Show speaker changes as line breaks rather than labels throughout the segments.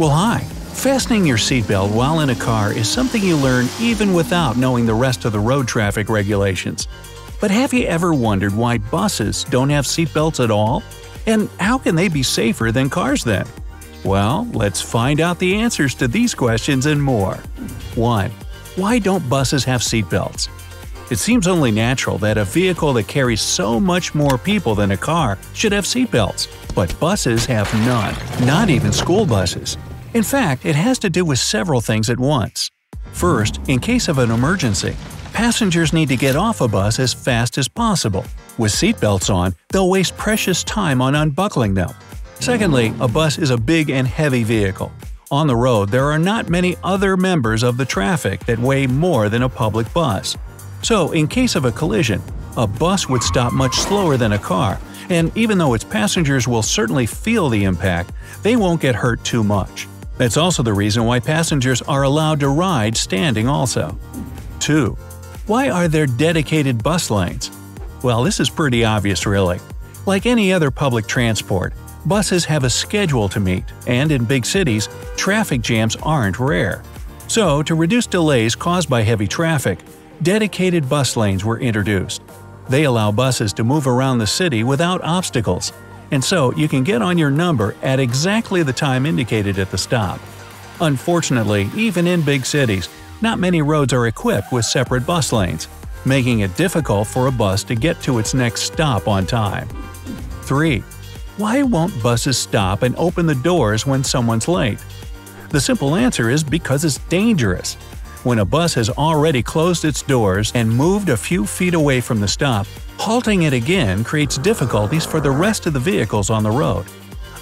Well, hi! Fastening your seatbelt while in a car is something you learn even without knowing the rest of the road traffic regulations. But have you ever wondered why buses don't have seatbelts at all? And how can they be safer than cars then? Well, let's find out the answers to these questions and more. 1. Why don't buses have seatbelts? It seems only natural that a vehicle that carries so much more people than a car should have seatbelts, but buses have none, not even school buses. In fact, it has to do with several things at once. First, in case of an emergency, passengers need to get off a bus as fast as possible. With seatbelts on, they'll waste precious time on unbuckling them. Secondly, a bus is a big and heavy vehicle. On the road, there are not many other members of the traffic that weigh more than a public bus. So, in case of a collision, a bus would stop much slower than a car, and even though its passengers will certainly feel the impact, they won't get hurt too much. That's also the reason why passengers are allowed to ride standing also. 2. Why are there dedicated bus lanes? Well, this is pretty obvious really. Like any other public transport, buses have a schedule to meet, and in big cities, traffic jams aren't rare. So, to reduce delays caused by heavy traffic, dedicated bus lanes were introduced. They allow buses to move around the city without obstacles, and so you can get on your number at exactly the time indicated at the stop. Unfortunately, even in big cities, not many roads are equipped with separate bus lanes, making it difficult for a bus to get to its next stop on time. 3. Why won't buses stop and open the doors when someone's late? The simple answer is because it's dangerous. When a bus has already closed its doors and moved a few feet away from the stop, halting it again creates difficulties for the rest of the vehicles on the road.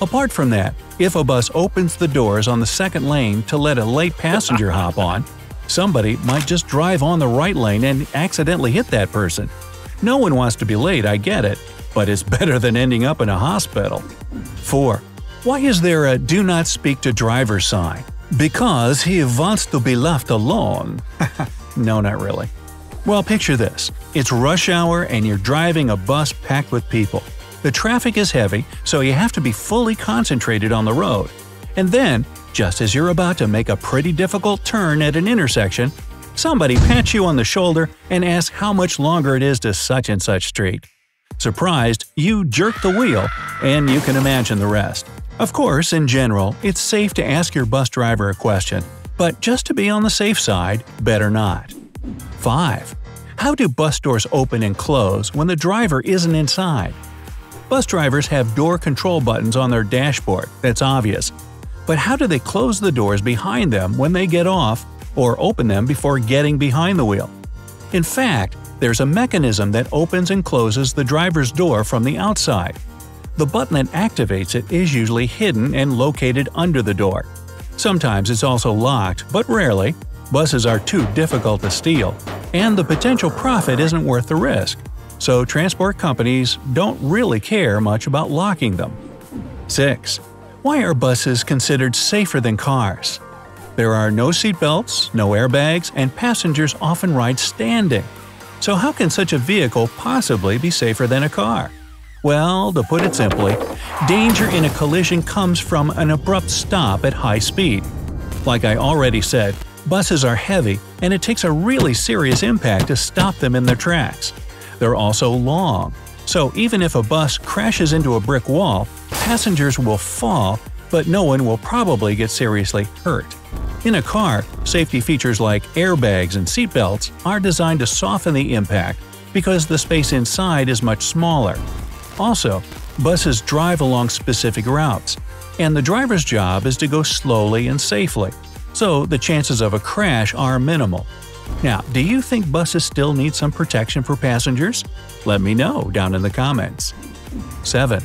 Apart from that, if a bus opens the doors on the second lane to let a late passenger hop on, somebody might just drive on the right lane and accidentally hit that person. No one wants to be late, I get it, but it's better than ending up in a hospital. 4. Why is there a "Do Not Speak to Driver" sign? Because he wants to be left alone. No, not really. Well, picture this. It's rush hour and you're driving a bus packed with people. The traffic is heavy, so you have to be fully concentrated on the road. And then, just as you're about to make a pretty difficult turn at an intersection, somebody pats you on the shoulder and asks how much longer it is to such and such street. Surprised, you jerk the wheel, and you can imagine the rest. Of course, in general, it's safe to ask your bus driver a question, but just to be on the safe side, better not. 5. How do bus doors open and close when the driver isn't inside? Bus drivers have door control buttons on their dashboard, that's obvious. But how do they close the doors behind them when they get off, or open them before getting behind the wheel? In fact, there's a mechanism that opens and closes the driver's door from the outside. The button that activates it is usually hidden and located under the door. Sometimes it's also locked, but rarely. Buses are too difficult to steal, and the potential profit isn't worth the risk. So transport companies don't really care much about locking them. 6. Why are buses considered safer than cars? There are no seatbelts, no airbags, and passengers often ride standing. So how can such a vehicle possibly be safer than a car? Well, to put it simply, danger in a collision comes from an abrupt stop at high speed. Like I already said, buses are heavy, and it takes a really serious impact to stop them in their tracks. They're also long, so even if a bus crashes into a brick wall, passengers will fall, but no one will probably get seriously hurt. In a car, safety features like airbags and seatbelts are designed to soften the impact because the space inside is much smaller. Also, buses drive along specific routes, and the driver's job is to go slowly and safely, so the chances of a crash are minimal. Now, do you think buses still need some protection for passengers? Let me know down in the comments. 7.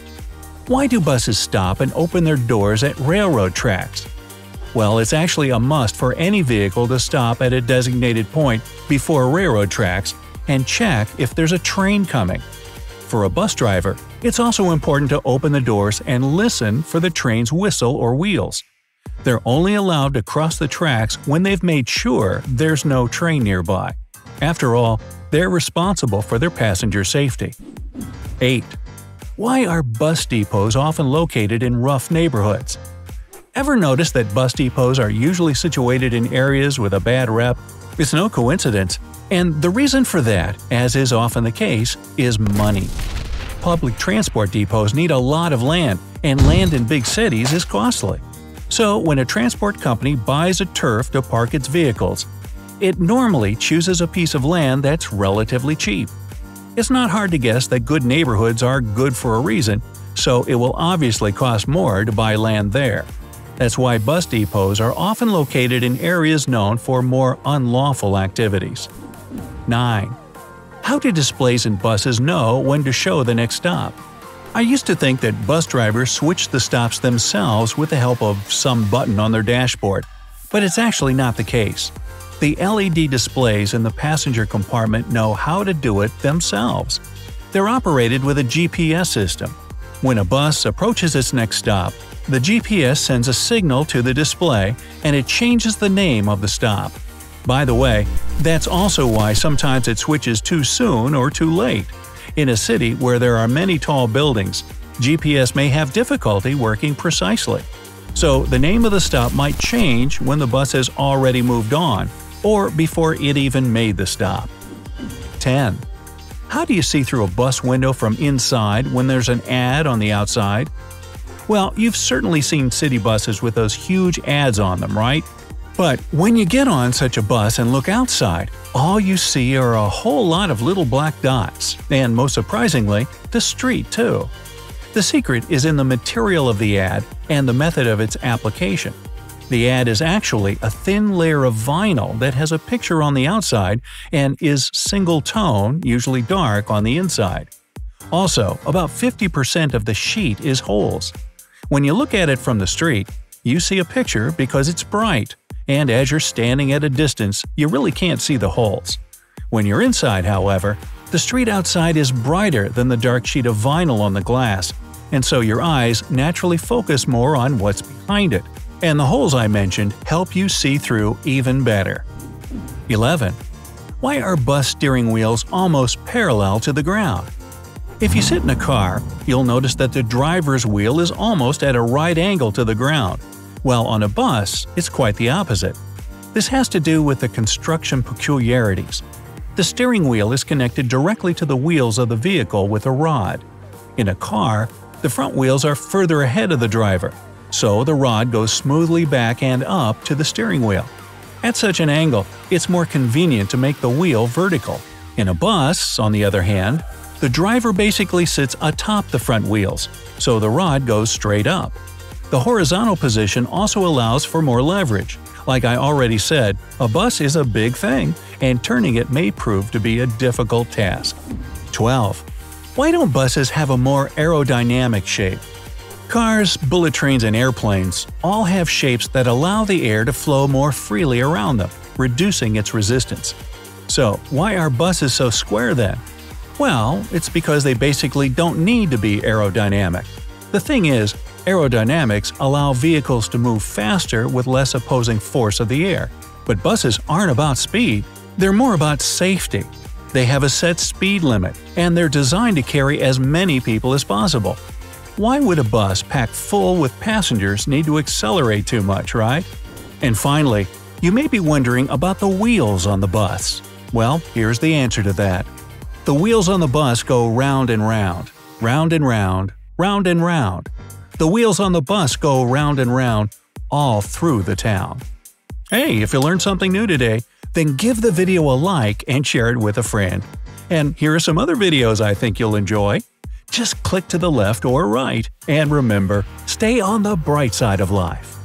Why do buses stop and open their doors at railroad tracks? Well, it's actually a must for any vehicle to stop at a designated point before railroad tracks and check if there's a train coming. For a bus driver, it's also important to open the doors and listen for the train's whistle or wheels. They're only allowed to cross the tracks when they've made sure there's no train nearby. After all, they're responsible for their passenger safety. 8. Why are bus depots often located in rough neighborhoods? Ever notice that bus depots are usually situated in areas with a bad rep? It's no coincidence. And the reason for that, as is often the case, is money. Public transport depots need a lot of land, and land in big cities is costly. So when a transport company buys a turf to park its vehicles, it normally chooses a piece of land that's relatively cheap. It's not hard to guess that good neighborhoods are good for a reason, so it will obviously cost more to buy land there. That's why bus depots are often located in areas known for more unlawful activities. 9. How do displays in buses know when to show the next stop? I used to think that bus drivers switched the stops themselves with the help of some button on their dashboard, but it's actually not the case. The LED displays in the passenger compartment know how to do it themselves. They're operated with a GPS system. When a bus approaches its next stop, the GPS sends a signal to the display and it changes the name of the stop. By the way, that's also why sometimes it switches too soon or too late. In a city where there are many tall buildings, GPS may have difficulty working precisely. So the name of the stop might change when the bus has already moved on, or before it even made the stop. 10. How do you see through a bus window from inside when there's an ad on the outside? Well, you've certainly seen city buses with those huge ads on them, right? But when you get on such a bus and look outside, all you see are a whole lot of little black dots, and most surprisingly, the street too. The secret is in the material of the ad and the method of its application. The ad is actually a thin layer of vinyl that has a picture on the outside and is single tone, usually dark, on the inside. Also, about 50% of the sheet is holes. When you look at it from the street, you see a picture because it's bright, and as you're standing at a distance, you really can't see the holes. When you're inside, however, the street outside is brighter than the dark sheet of vinyl on the glass, and so your eyes naturally focus more on what's behind it, and the holes I mentioned help you see through even better. 11. Why are bus steering wheels almost parallel to the ground? If you sit in a car, you'll notice that the driver's wheel is almost at a right angle to the ground, while on a bus, it's quite the opposite. This has to do with the construction peculiarities. The steering wheel is connected directly to the wheels of the vehicle with a rod. In a car, the front wheels are further ahead of the driver, so the rod goes smoothly back and up to the steering wheel. At such an angle, it's more convenient to make the wheel vertical. In a bus, on the other hand, the driver basically sits atop the front wheels, so the rod goes straight up. The horizontal position also allows for more leverage. Like I already said, a bus is a big thing, and turning it may prove to be a difficult task. 12. Why don't buses have a more aerodynamic shape? Cars, bullet trains, and airplanes all have shapes that allow the air to flow more freely around them, reducing its resistance. So, why are buses so square then? Well, it's because they basically don't need to be aerodynamic. The thing is, aerodynamics allow vehicles to move faster with less opposing force of the air. But buses aren't about speed, they're more about safety. They have a set speed limit, and they're designed to carry as many people as possible. Why would a bus packed full with passengers need to accelerate too much, right? And finally, you may be wondering about the wheels on the bus. Well, here's the answer to that. The wheels on the bus go round and round, round and round, round and round. The wheels on the bus go round and round all through the town. Hey, if you learned something new today, then give the video a like and share it with a friend. And here are some other videos I think you'll enjoy. Just click to the left or right, and remember, stay on the bright side of life.